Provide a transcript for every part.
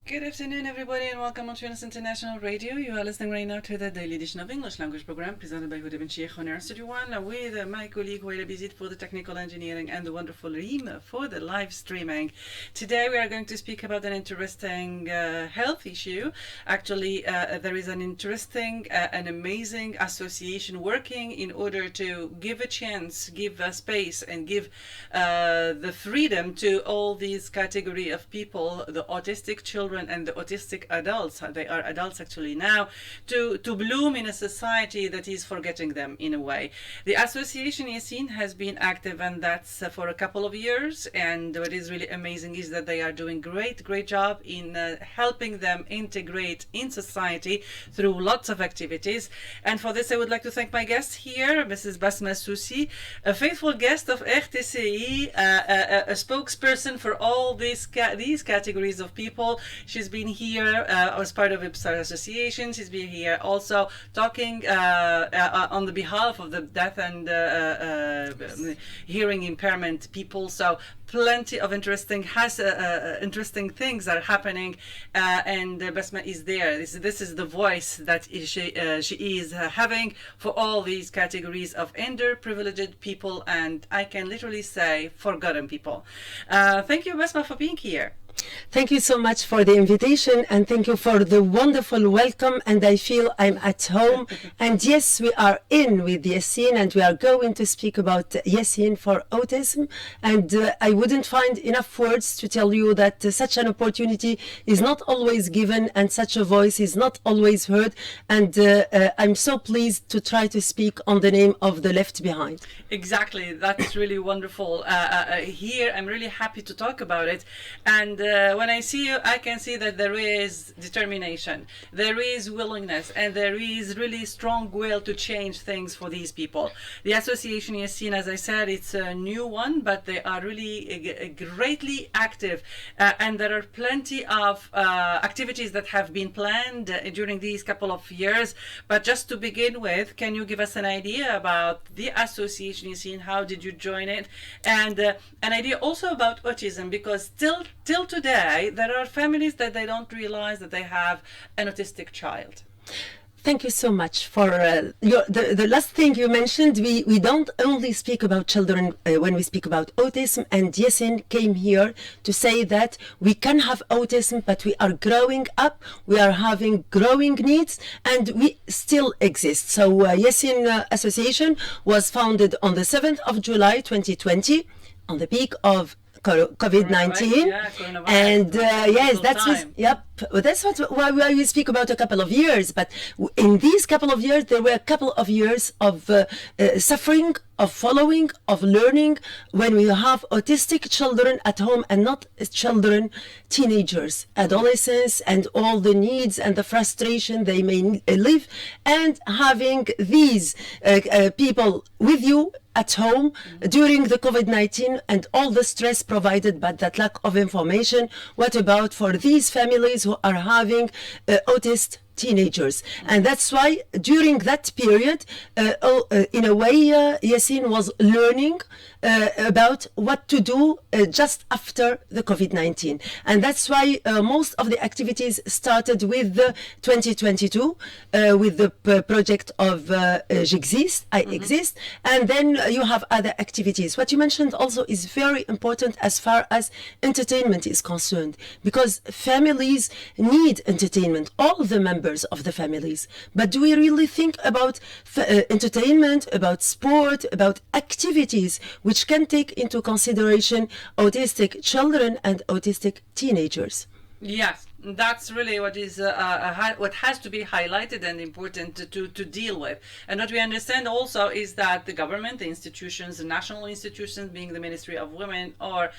Good afternoon, everybody, and welcome on Tunis International Radio. You are listening right now to the daily edition of English language program presented by Huda Ben Sheikh on our Studio One with my colleague Waila Bizit for the technical engineering and the wonderful Reem for the live streaming. Today we are going to speak about an interesting health issue. Actually, there is an interesting, an amazing association working in order to give a chance, give a space, and give the freedom to all these category of people, the autistic children and the autistic adults, they are adults actually now, to bloom in a society that is forgetting them in a way. The association YACINE has been active, and that's for a couple of years, and what is really amazing is that they are doing great job in helping them integrate in society through lots of activities. And for this I would like to thank my guest here, Mrs. Besma Esoussi, a faithful guest of RTCI, a spokesperson for all these categories of people. She's been here as part of IPSAR Association. She's been here also talking on the behalf of the deaf and hearing impairment people. So plenty of interesting things are happening, and Besma is there. This is the voice that she is having for all these categories of underprivileged people, and I can literally say forgotten people. Thank you, Besma, for being here. Thank you so much for the invitation, and thank you for the wonderful welcome, and I feel I'm at home. And yes, we are in with YACINE, and we are going to speak about YACINE for autism, and I wouldn't find enough words to tell you that such an opportunity is not always given, and such a voice is not always heard, and I'm so pleased to try to speak on the name of the left behind. Exactly, that's really wonderful. Here I'm really happy to talk about it, and when I see you, I can see that there is determination, there is willingness, and there is really strong will to change things for these people. The association YACINE, as I said, it's a new one, but they are really greatly active, and there are plenty of activities that have been planned during these couple of years. But just to begin with, can you give us an idea about the association YACINE? How did you join it? And an idea also about autism, because till today there are families that they don't realize that they have an autistic child. Thank you so much for the last thing you mentioned. We don't only speak about children when we speak about autism, and YACINE came here to say that we can have autism, but we are growing up, we are having growing needs, and we still exist. So YACINE Association was founded on the 7th of July 2020, on the peak of COVID-19, and yes, that's why we speak about a couple of years. But in these couple of years, there were a couple of years of suffering, of following, of learning, when we have autistic children at home, and not children, teenagers, adolescents, and all the needs and the frustration they may live, and having these people with you at home during the COVID-19 and all the stress provided by that lack of information. What about for these families who are having autist teenagers? And that's why during that period, in a way, YACINE was learning about what to do just after the COVID-19. And that's why most of the activities started with the 2022, with the project of J'existe, I exist, and then you have other activities. What you mentioned also is very important as far as entertainment is concerned, because families need entertainment, all the members of the families. But do we really think about entertainment, about sport, about activities which can take into consideration autistic children and autistic teenagers? Yes, that's really what is what has to be highlighted and important to deal with. And what we understand also is that the government, the institutions, the national institutions, being the Ministry of Women or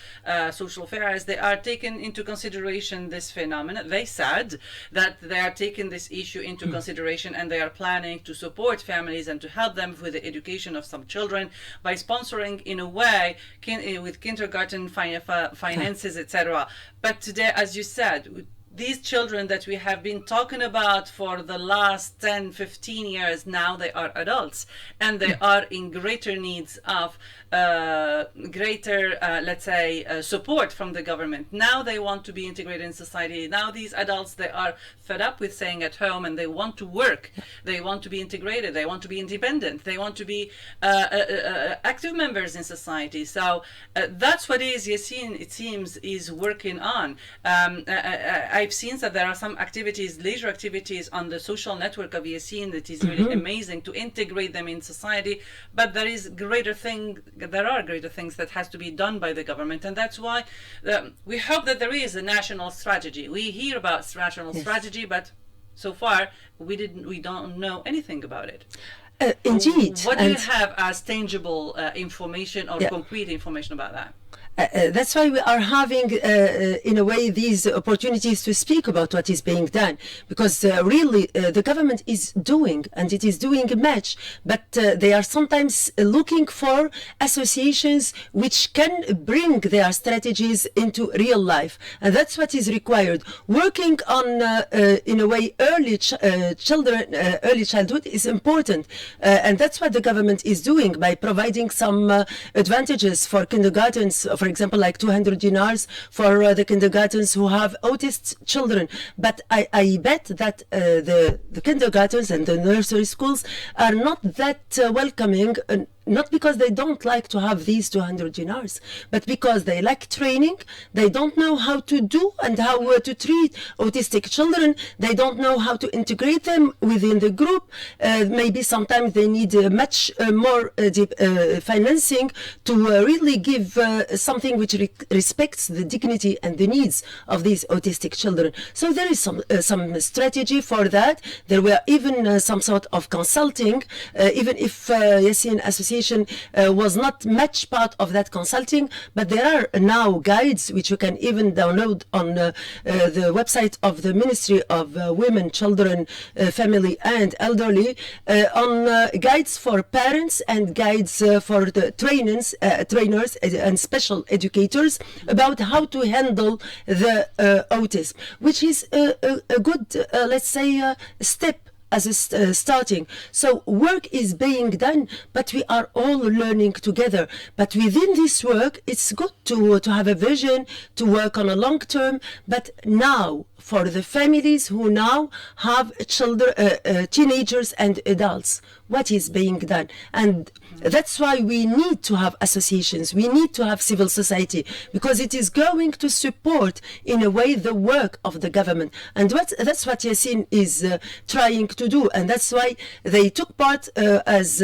Social Affairs, they are taking into consideration this phenomenon. They said that they are taking this issue into consideration, and they are planning to support families and to help them with the education of some children by sponsoring, in a way, with kindergarten finances, etc. But today, as you said, these children that we have been talking about for the last 10, 15 years, now they are adults, and they are in greater needs of greater, let's say, support from the government. Now they want to be integrated in society. Now these adults, they are fed up with staying at home, and they want to work. They want to be integrated. They want to be independent. They want to be active members in society. So that's what YACINE, it seems, is working on. I've seen that there are some activities, leisure activities on the social network of YACINE that is really amazing to integrate them in society. But there are greater things that has to be done by the government, and that's why we hope that there is a national strategy. We hear about national strategy, but so far we don't know anything about it. Indeed. What do you have as tangible information or concrete information about that? That's why we are having, in a way, these opportunities to speak about what is being done, because really the government is doing, and it is doing much, but they are sometimes looking for associations which can bring their strategies into real life, and that's what is required. Working on, in a way, early childhood is important, and that's what the government is doing by providing some advantages for kindergartens, for example, like 200 dinars for the kindergartens who have autist children. But I bet that the kindergartens and the nursery schools are not that welcoming, not because they don't like to have these 200 dinars, but because they lack training. They don't know how to do and how to treat autistic children. They don't know how to integrate them within the group. Maybe sometimes they need much more deep, financing to really give something which respects the dignity and the needs of these autistic children. So there is some strategy for that. There were even some sort of consulting, even if YACINE Association was not much part of that consulting, but there are now guides which you can even download on the website of the Ministry of Women, Children, Family and Elderly, on guides for parents and guides for the trainers and special educators about how to handle the autism, which is a good, let's say, step as a starting. So work is being done, but we are all learning together. But within this work, it's good to have a vision, to work on a long term. But now, for the families who now have children, teenagers and adults, what is being done? And that's why we need to have associations. We need to have civil society, because it is going to support, in a way, the work of the government. And that's what YACINE is trying to do. And that's why they took part as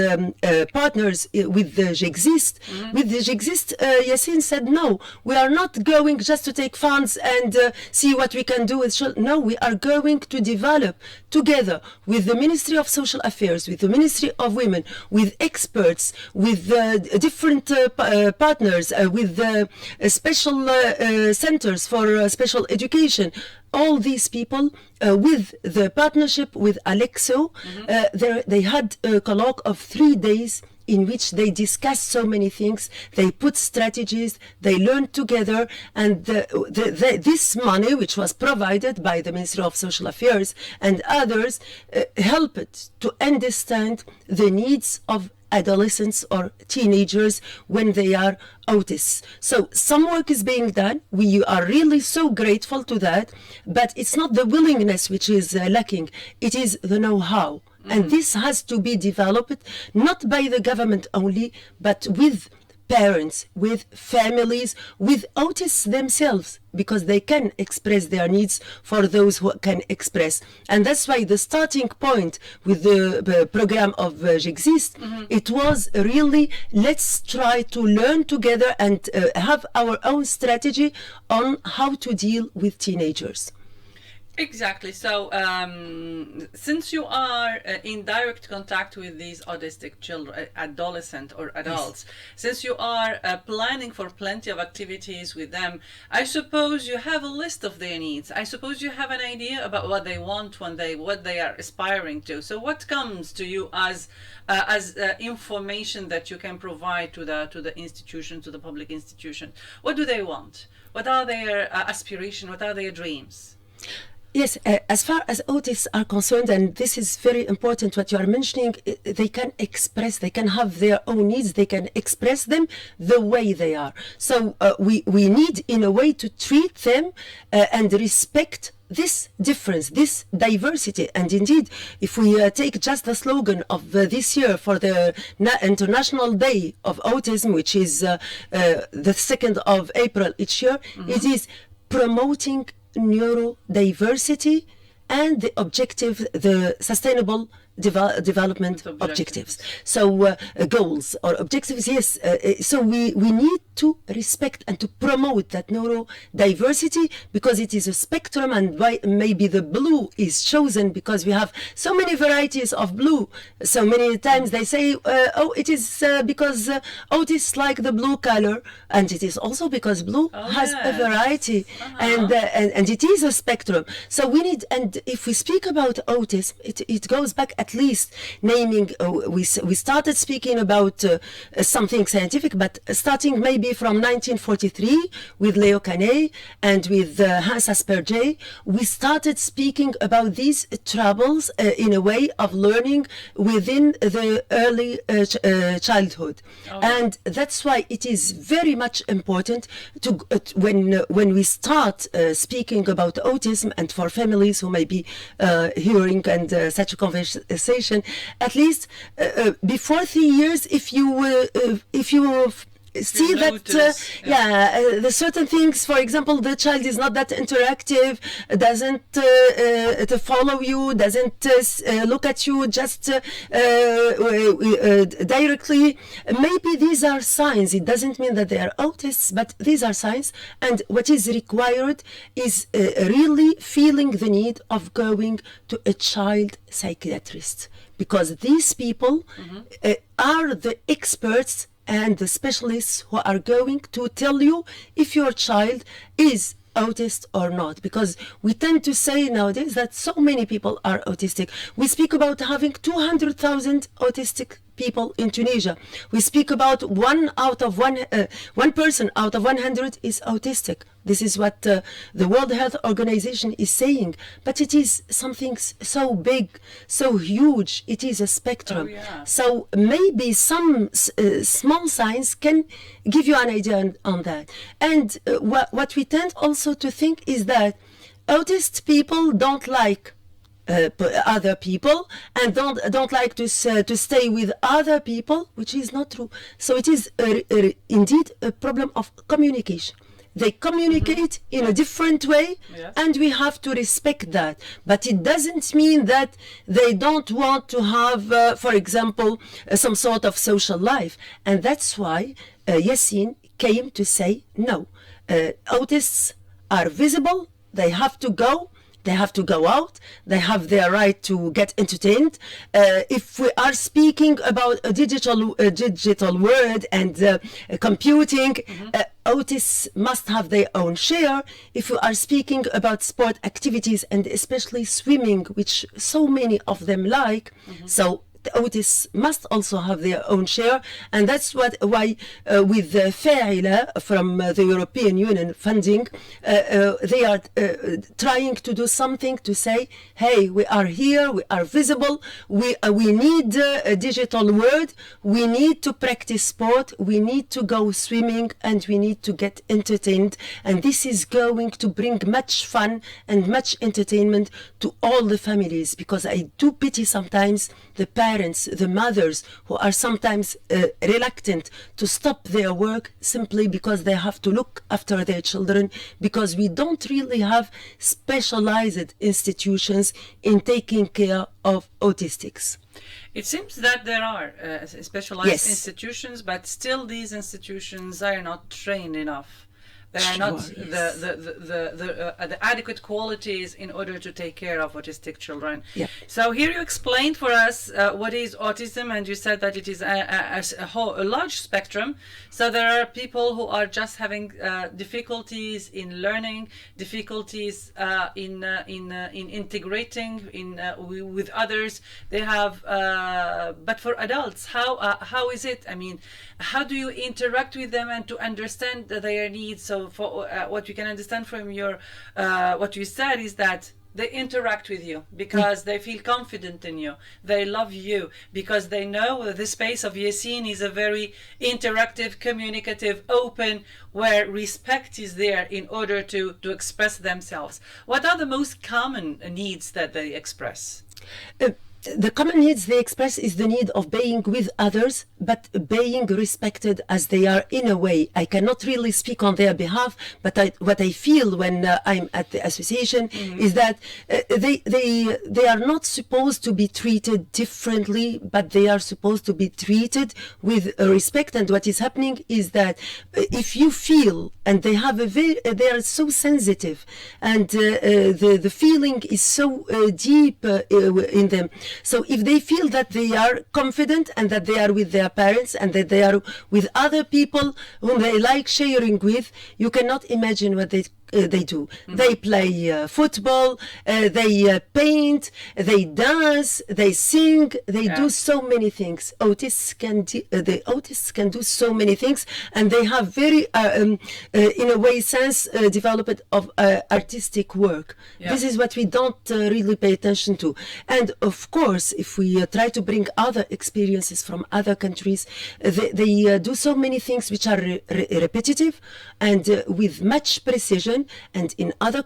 partners with the JEXIST. With the JEXIST, YACINE said, no, we are not going just to take funds and see what we can do with children. No, we are going to develop together with the Ministry of Social Affairs, with the Ministry of Women, with experts, with different partners, with special centers for special education. All these people, with the partnership with Alexo, they had a colloque of 3 days in which they discussed so many things. They put strategies, they learned together, and this money, which was provided by the Ministry of Social Affairs and others, helped to understand the needs of adolescents or teenagers when they are autists. So some work is being done. We are really so grateful to that, but it's not the willingness which is lacking, it is the know-how. And this has to be developed, not by the government only, but with parents, with families, with autists themselves, because they can express their needs for those who can express. And that's why the starting point with the program of JEXIST, it was really, let's try to learn together and have our own strategy on how to deal with teenagers. Exactly. So, since you are in direct contact with these autistic children, adolescent or adults, since you are planning for plenty of activities with them, I suppose you have a list of their needs. I suppose you have an idea about what they want what they are aspiring to. So, what comes to you as information that you can provide to the institution, to the public institution? What do they want? What are their aspirations? What are their dreams? Yes, as far as autists are concerned, and this is very important what you are mentioning, they can express, they can have their own needs, they can express them the way they are. So we need in a way to treat them and respect this difference, this diversity. And indeed, if we take just the slogan of this year for the International Day of Autism, which is the 2nd of April each year, it is promoting neurodiversity and the objective, the sustainable development objectives. So goals or objectives, yes. So we need to respect and to promote that neurodiversity, because it is a spectrum, and why maybe the blue is chosen because we have so many varieties of blue. So many times they say, oh, it is because autists like the blue color, and it is also because blue has a variety, and it is a spectrum. So we need, and if we speak about autism, it goes back at least naming, we started speaking about something scientific, but starting maybe from 1943 with Leo Canet and with Hans Asperger, we started speaking about these troubles in a way of learning within the early childhood. And that's why it is very much important to when we start speaking about autism, and for families who may be hearing and such a conversation, at least before 3 years, if you see that the certain things, for example, the child is not that interactive, doesn't follow you, doesn't look at you just directly, maybe these are signs. It doesn't mean that they are autists, but these are signs, and what is required is really feeling the need of going to a child psychiatrist, because these people are the experts and the specialists who are going to tell you if your child is autist or not, because we tend to say nowadays that so many people are autistic. We speak about having 200,000 autistic people in Tunisia. We speak about one person out of 100 is autistic. This is what the World Health Organization is saying. But it is something so big, so huge. It is a spectrum. So maybe some small signs can give you an idea on that. And what we tend also to think is that autist people don't like other people and don't like to stay with other people, which is not true. So it is indeed a problem of communication. They communicate in a different way, and we have to respect that. But it doesn't mean that they don't want to have, for example, some sort of social life. And that's why YACINE came to say, no, autists are visible, they have to go. They have to go out. They have their right to get entertained. If we are speaking about a digital world and computing, autists must have their own share. If we are speaking about sport activities, and especially swimming, which so many of them like, so the autists must also have their own share. And that's why with FAILA from the European Union funding, they are trying to do something to say, hey, we are here, we are visible, we need a digital world, we need to practice sport, we need to go swimming, and we need to get entertained. And this is going to bring much fun and much entertainment to all the families, because I do pity sometimes the parents, the mothers, who are sometimes reluctant to stop their work simply because they have to look after their children, because we don't really have specialized institutions in taking care of autistics. It seems that there are specialized institutions, but still these institutions are not trained enough. There are not the adequate qualities in order to take care of autistic children. So here you explained for us what is autism, and you said that it is a large spectrum. So there are people who are just having difficulties in learning, difficulties in integrating with others. They have, but for adults, how is it? I mean, how do you interact with them and to understand their needs so So for what you can understand from your what you said is that they interact with you because they feel confident in you. They love you because they know that the space of YACINE is a very interactive, communicative, open, where respect is there in order to express themselves. What are the most common needs that they express? The common needs they express is the need of being with others, but being respected as they are in a way. I cannot really speak on their behalf, but what I feel when I'm at the association is that they are not supposed to be treated differently, but they are supposed to be treated with respect. And what is happening is that if you feel, and they have they are so sensitive, and the feeling is so deep in them. So if they feel that they are confident and that they are with their parents and that they are with other people whom they like sharing with, you cannot imagine what they do. They play football, they paint, they dance, they sing, they do so many things. The autists can do so many things, and they have very, in a way, sense developed of artistic work. This is what we don't really pay attention to. And of course, if we try to bring other experiences from other countries, they do so many things which are repetitive and with much precision. And in other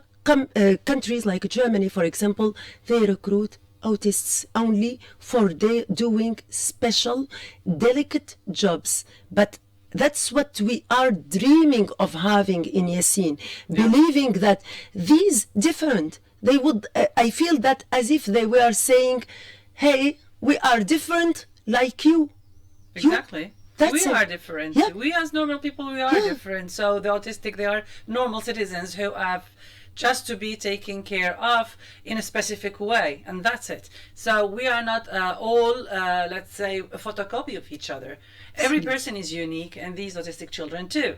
countries like Germany, for example, they recruit autists only for doing special, delicate jobs. But that's what we are dreaming of having in YACINE, believing that these different, they would, I feel that as if they were saying, hey, we are different like you. Exactly. We are different. Yeah. We as normal people, we are different. So the autistic, they are normal citizens who have just to be taken care of in a specific way, and that's it. So we are not all, let's say, a photocopy of each other. Every person is unique, and these autistic children too.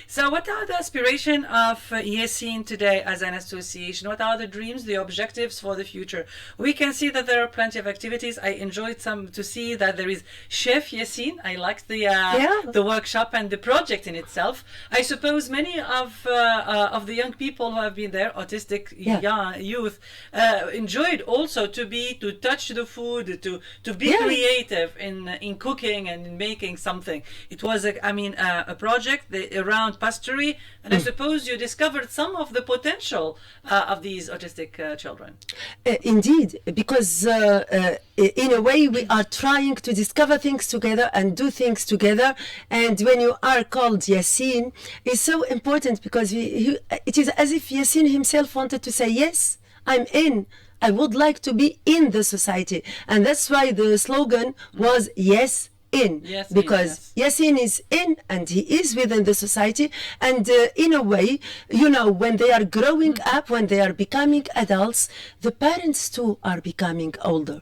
So what are the aspirations of YACINE today as an association? What are the dreams, the objectives for the future? We can see that there are plenty of activities. I enjoyed to see that there is Chef YACINE. I liked the workshop and the project in itself. I suppose many of the young people who have been there, autistic young youth, enjoyed also to touch the food, to be creative in cooking and in making something. It was a project around pastry, and I suppose you discovered some of the potential of these autistic children. Indeed, because in a way we are trying to discover things together and do things together. And when you are called YACINE, it's so important because it is as if YACINE himself wanted to say, yes, I'm in. I would like to be in the society. And that's why the slogan was yes, in, because YACINE is in and he is within the society. And in a way, you know, when they are growing up, when they are becoming adults, the parents too are becoming older.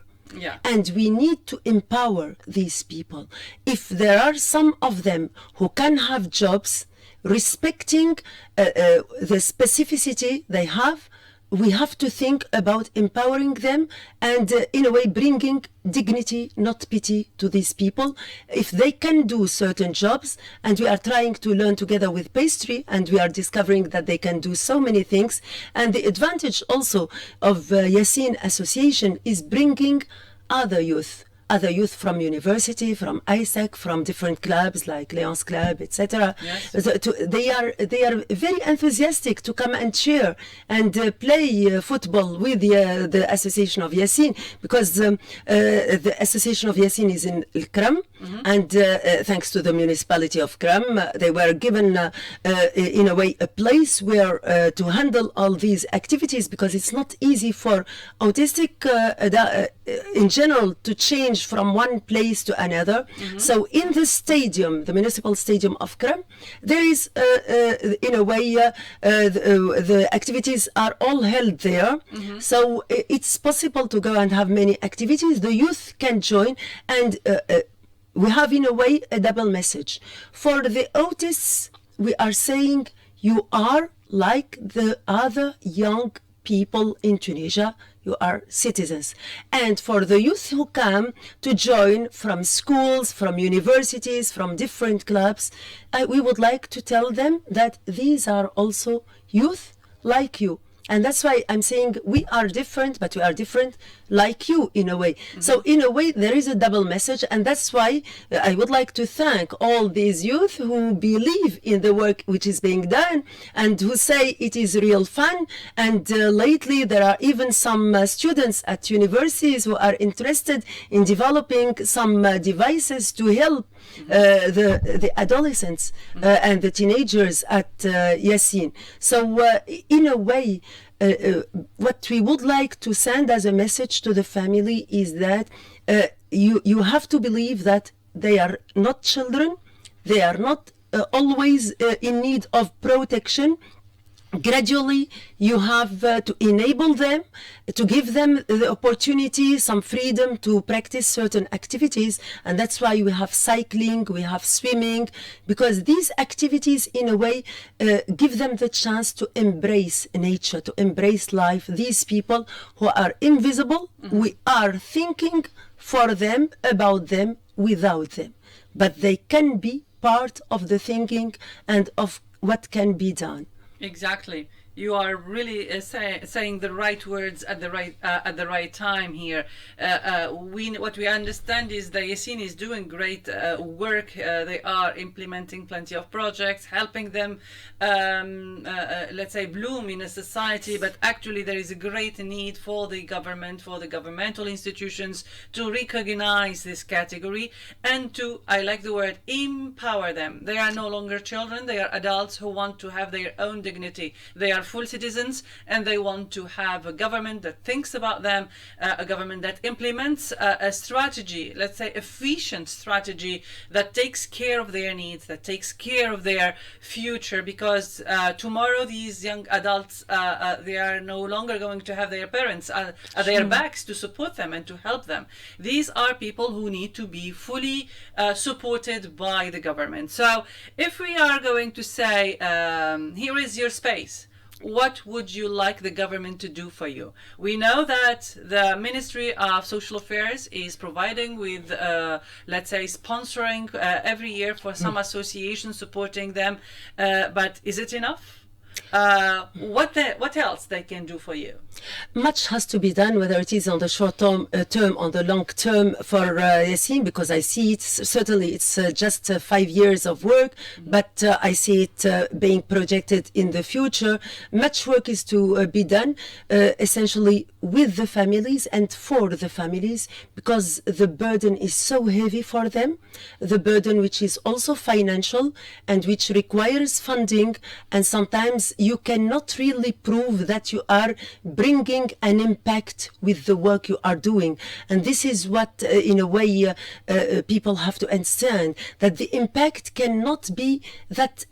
And we need to empower these people. If there are some of them who can have jobs respecting the specificity they have, we have to think about empowering them and in a way bringing dignity, not pity, to these people. If they can do certain jobs, and we are trying to learn together with pastry, and we are discovering that they can do so many things. And the advantage also of YACINE Association is bringing other youth from university, from ISAC, from different clubs like Leon's Club, etc. So they are very enthusiastic to come and cheer and play football with the Association of YACINE, because the Association of YACINE is in Kram, and thanks to the municipality of Kram, they were given in a way a place where to handle all these activities, because it's not easy for autistic in general to change from one place to another. So in the stadium, the municipal stadium of Kram, there is in a way the activities are all held there. So it's possible to go and have many activities. The youth can join, and we have in a way a double message. For the autists, we are saying you are like the other young people in Tunisia. You are citizens. And for the youth who come to join from schools, from universities, from different clubs, we would like to tell them that these are also youth like you. And that's why I'm saying we are different, but we are different like you in a way. Mm-hmm. So in a way, there is a double message. And that's why I would like to thank all these youth who believe in the work which is being done and who say it is real fun. And lately, there are even some students at universities who are interested in developing some devices to help the adolescents and the teenagers at YACINE. So in a way, what we would like to send as a message to the family is that you have to believe that they are not children, they are not always in need of protection. Gradually, you have to enable them, to give them the opportunity, some freedom to practice certain activities. And that's why we have cycling, we have swimming, because these activities, in a way, give them the chance to embrace nature, to embrace life. These people who are invisible, we are thinking for them, about them, without them. But they can be part of the thinking and of what can be done. Exactly. You are really saying the right words at the right time here. What we understand is that YACINE is doing great work. They are implementing plenty of projects, helping them, let's say, bloom in a society. But actually, there is a great need for the government, for the governmental institutions to recognize this category and to, I like the word, empower them. They are no longer children. They are adults who want to have their own dignity. They are full citizens, and they want to have a government that thinks about them, a government that implements a strategy, let's say efficient strategy, that takes care of their needs, that takes care of their future, because tomorrow these young adults, they are no longer going to have their parents at their backs to support them and to help them. These are people who need to be fully supported by the government. So if we are going to say, here is your space, what would you like the government to do for you? We know that the Ministry of Social Affairs is providing with, let's say, sponsoring every year for some associations, supporting them. But is it enough? What else they can do for you? Much has to be done, whether it is on the short term, on the long term for YACINE, because I see it, certainly it's just 5 years of work, but I see it being projected in the future. Much work is to be done, essentially with the families and for the families, because the burden is so heavy for them, the burden which is also financial and which requires funding, and sometimes you cannot really prove that you are bringing an impact with the work you are doing. And this is what, in a way, people have to understand, that the impact cannot be that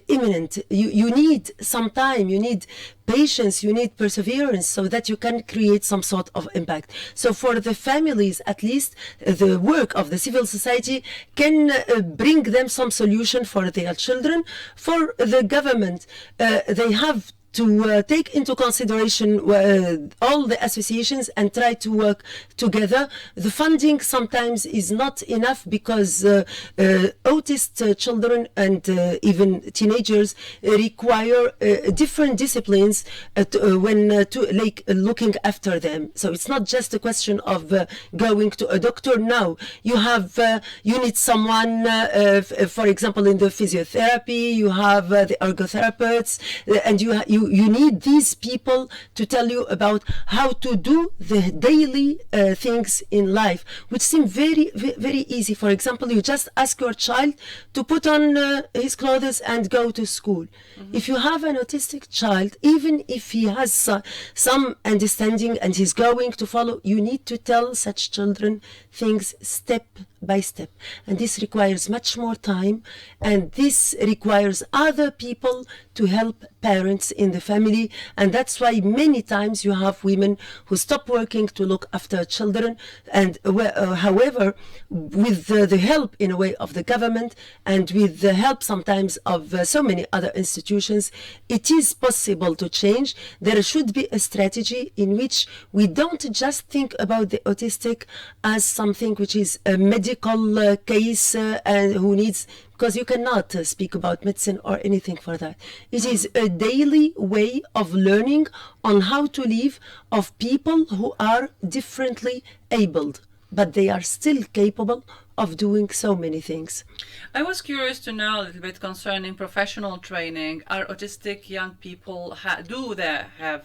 imminent. You need some time, you need patience, you need perseverance, so that you can create some sort of impact. So for the families, at least, the work of the civil society can bring them some solution for their children. For the government, they have to take into consideration all the associations and try to work together. The funding sometimes is not enough, because autist children and even teenagers require different disciplines like looking after them. So it's not just a question of going to a doctor. No, you need someone, for example, in the physiotherapy, you have the ergotherapists, and you need these people to tell you about how to do the daily things in life, which seem very, very easy. For example, you just ask your child to put on his clothes and go to school. If you have an autistic child, even if he has some understanding and he's going to follow, you need to tell such children things step by step, and this requires much more time, and this requires other people to help parents in the family, and that's why many times you have women who stop working to look after children, and however, with the help in a way of the government and with the help sometimes of so many other institutions, it is possible to change. There should be a strategy in which we don't just think about the autistic as something which is a medical case and who needs, because you cannot speak about medicine or anything for that. It is a daily way of learning on how to live of people who are differently abled, but they are still capable of doing so many things. I was curious to know a little bit concerning professional training. Are autistic young people, do they have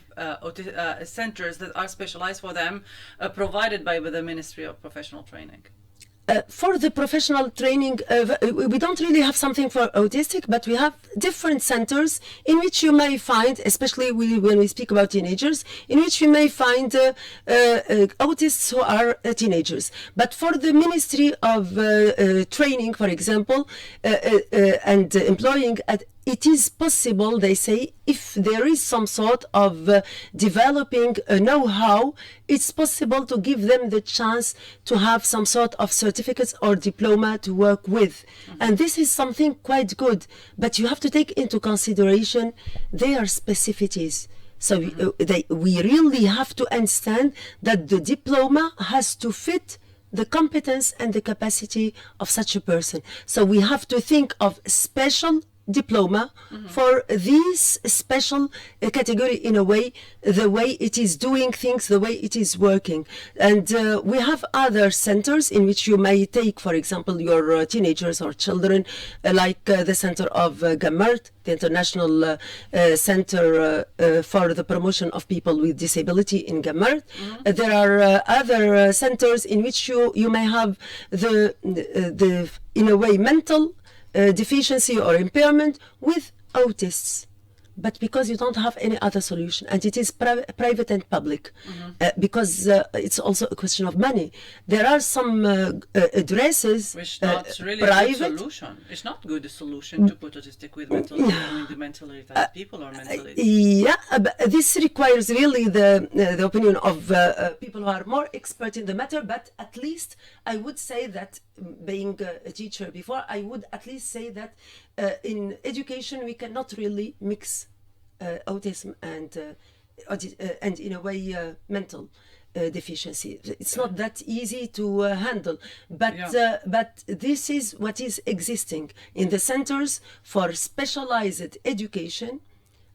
centers that are specialized for them, provided by the Ministry of Professional Training? For the professional training, we don't really have something for autistic, but we have different centers in which you may find, especially when we speak about teenagers, in which you may find autists who are teenagers. But for the Ministry of Training, for example, and employing it is possible, they say, if there is some sort of developing a know-how, it's possible to give them the chance to have some sort of certificates or diploma to work with. And this is something quite good, but you have to take into consideration their specificities. So we really have to understand that the diploma has to fit the competence and the capacity of such a person. So we have to think of special diploma for this special category, in a way, the way it is doing things, the way it is working. And we have other centers in which you may take, for example, your teenagers or children, like the center of Gamart, the International Center for the Promotion of People with Disability in Gamart. There are other centers in which you may have the in a way, mental deficiency or impairment with autists, but because you don't have any other solution, and it is private and public, because it's also a question of money. There are some addresses, which not really private. Good solution. It's not good solution to put autistic with mentally retarded people or mentally. Yeah, but this requires really the opinion of people who are more expert in the matter. But at least I would say that, being a teacher before, I would at least say that in education we cannot really mix autism and in a way mental deficiency. It's not that easy to handle, but but this is what is existing in the centers for specialized education.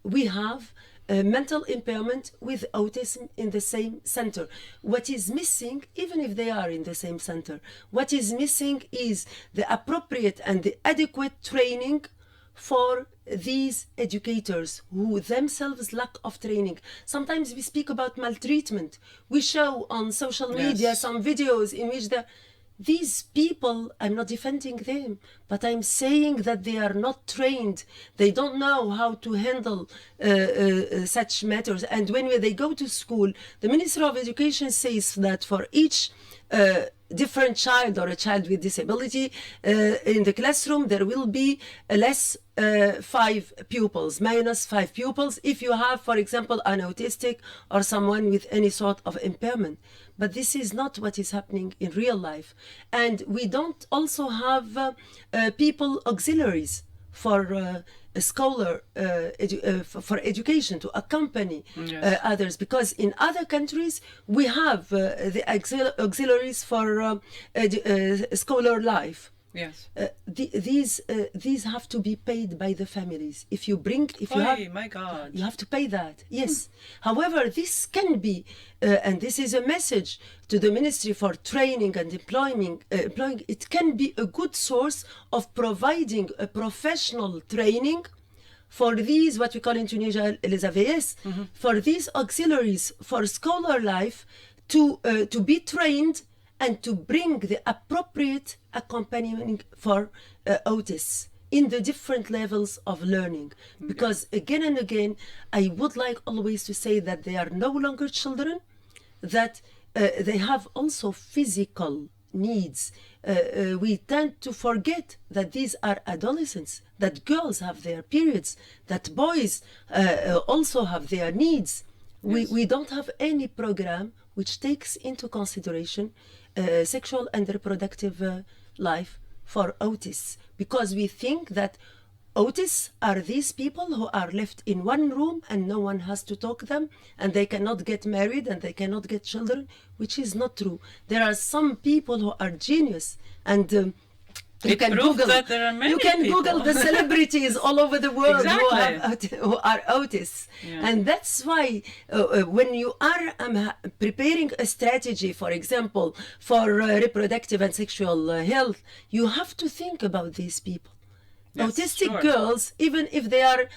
We have mental impairment with autism in the same center. What is missing, even if they are in the same center, what is missing is the appropriate and the adequate training for these educators who themselves lack of training. Sometimes we speak about maltreatment. We show on social media some videos in which these people, I'm not defending them, but I'm saying that they are not trained. They don't know how to handle such matters. And when they go to school, the Ministry of Education says that for each different child or a child with disability in the classroom, there will be less 5 pupils, minus 5 pupils, if you have, for example, an autistic or someone with any sort of impairment. But this is not what is happening in real life. And we don't also have people auxiliaries for a scholar for education to accompany others, because in other countries we have the auxiliaries for scholar life. Yes. These have to be paid by the families. If you have, my God, you have to pay that. Yes. However, this can be, and this is a message to the Ministry for Training and Employing. It can be a good source of providing a professional training for these, what we call in Tunisia, les AVS, for these auxiliaries for scholar life to be trained and to bring the appropriate accompaniment for autists in the different levels of learning. Because again and again, I would like always to say that they are no longer children, that they have also physical needs. We tend to forget that these are adolescents, that girls have their periods, that boys also have their needs. Yes. We don't have any program which takes into consideration sexual and reproductive life for autists, because we think that autists are these people who are left in one room and no one has to talk them, and they cannot get married and they cannot get children, which is not true. There are some people who are genius, and you can Google that there are many you can people. Google the celebrities all over the world Exactly. who are autists. Yeah. And that's why when you are preparing a strategy, for example, for reproductive and sexual health, you have to think about these people. Yes, Autistic sure. girls, even if they are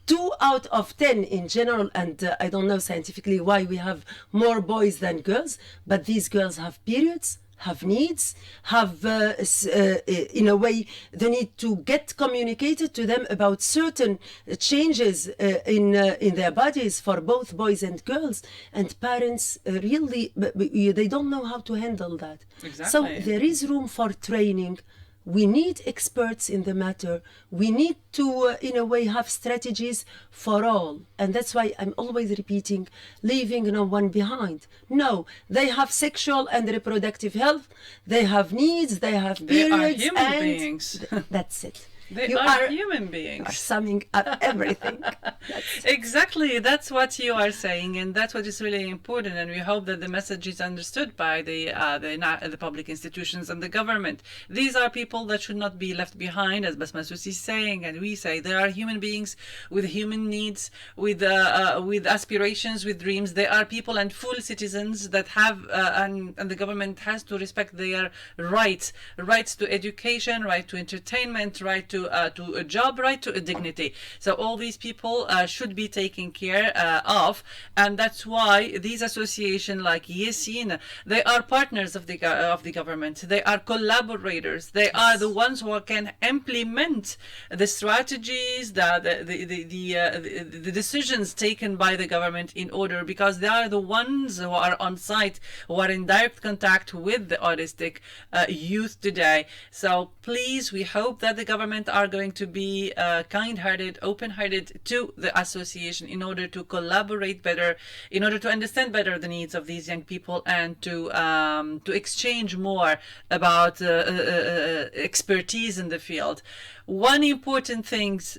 2 out of 10 in general, and I don't know scientifically why we have more boys than girls, but these girls have periods, have needs, have in a way the need to get communicated to them about certain changes in their bodies for both boys and girls, and parents really they don't know how to handle that. Exactly. So there is room for training. We need experts in the matter. We need to, in a way, have strategies for all. And that's why I'm always repeating, leaving no one behind. No, they have sexual and reproductive health. They have needs. They have They are periods. human and beings. That's it. They You are human you are beings. summing up everything. Exactly, that's what you are saying, and that's what is really important. And we hope that the message is understood by the public institutions and the government. These are people that should not be left behind, as Besma Esoussi is saying, and we say they are human beings with human needs, with aspirations, with dreams. They are people and full citizens that have, and the government has to respect their rights to education, right to entertainment, right to a job, right to a dignity. So all these people should be taken care of, and that's why these associations like YACINE, they are partners of the government. They are collaborators. They are the ones who can implement the strategies, the decisions taken by the government in order, because they are the ones who are on site, who are in direct contact with the autistic youth today. So please, we hope that the government are going to be kind-hearted, open-hearted to the association in order to collaborate better, in order to understand better the needs of these young people, and to exchange more about expertise in the field. One important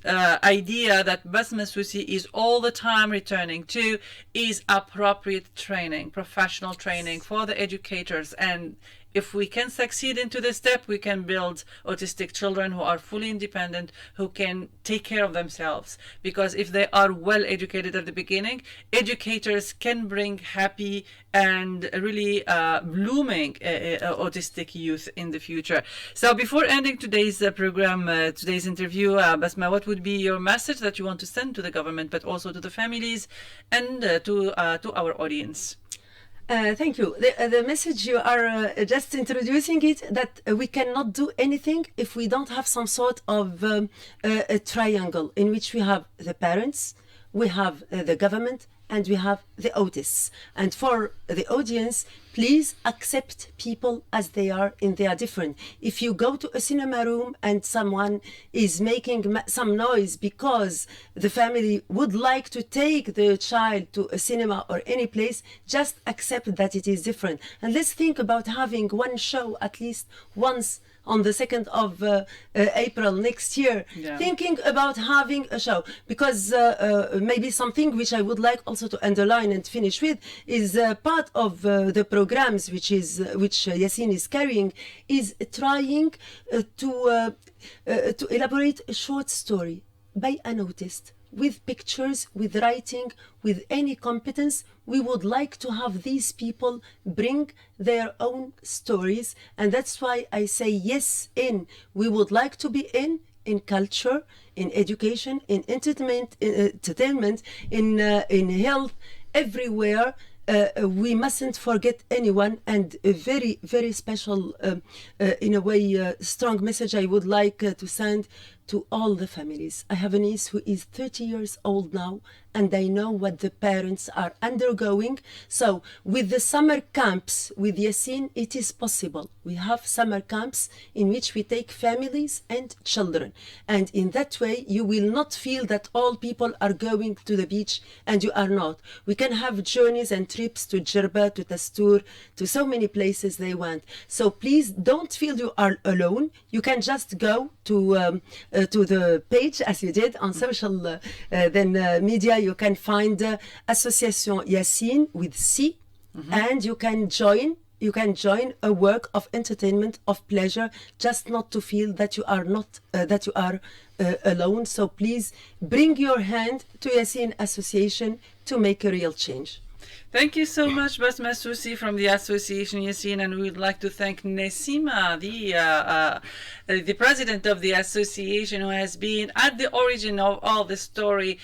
idea that Besma Esoussi is all the time returning to is appropriate training, professional training for the educators. And if we can succeed into this step, we can build autistic children who are fully independent, who can take care of themselves. Because if they are well educated at the beginning, educators can bring happy and really blooming autistic youth in the future. So before ending today's program, today's interview, Besma, what would be your message that you want to send to the government, but also to the families and to our audience? Thank you. The message you are just introducing it, that we cannot do anything if we don't have some sort of a triangle in which we have the parents, we have the government, and we have the autists. And for the audience, please accept people as they are, and they are different. If you go to a cinema room and someone is making some noise because the family would like to take the child to a cinema or any place, just accept that it is different. And let's think about having one show at least once on the 2nd of April next year, thinking about having a show, because maybe something which I would like also to underline and finish with is part of the programs which YACINE is carrying, is trying to elaborate a short story by an autist, with pictures, with writing, with any competence. We would like to have these people bring their own stories, and that's why I say yes in. We would like to be in culture, in education, in entertainment, in health, everywhere. We mustn't forget anyone. And a very, very special, in a way, strong message I would like to send to all the families. I have a niece who is 30 years old now, and I know what the parents are undergoing. So with the summer camps with YACINE, it is possible. We have summer camps in which we take families and children. And in that way, you will not feel that all people are going to the beach and you are not. We can have journeys and trips to Djerba, to Tastour, to so many places they want. So please don't feel you are alone. You can just go to the page, as you did on social media. You can find Association YACINE with C, and you can join. You can join a work of entertainment, of pleasure, just not to feel that you are not alone. So please bring your hand to YACINE Association to make a real change. Thank you so much, Besma Esoussi from the Association YACINE, and we would like to thank Nesima, the president of the association, who has been at the origin of all this story.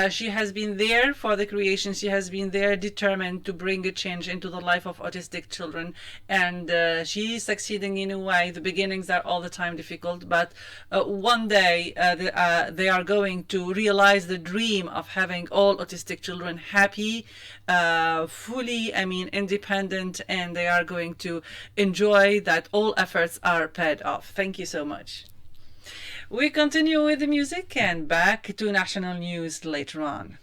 She has been there for the creation. She has been there determined to bring a change into the life of autistic children, and she is succeeding in a way. The beginnings are all the time difficult, but one day they are going to realize the dream of having all autistic children happy, fully, independent, and they are going to enjoy that all efforts are paid off. Thank you so much. We continue with the music and back to national news later on.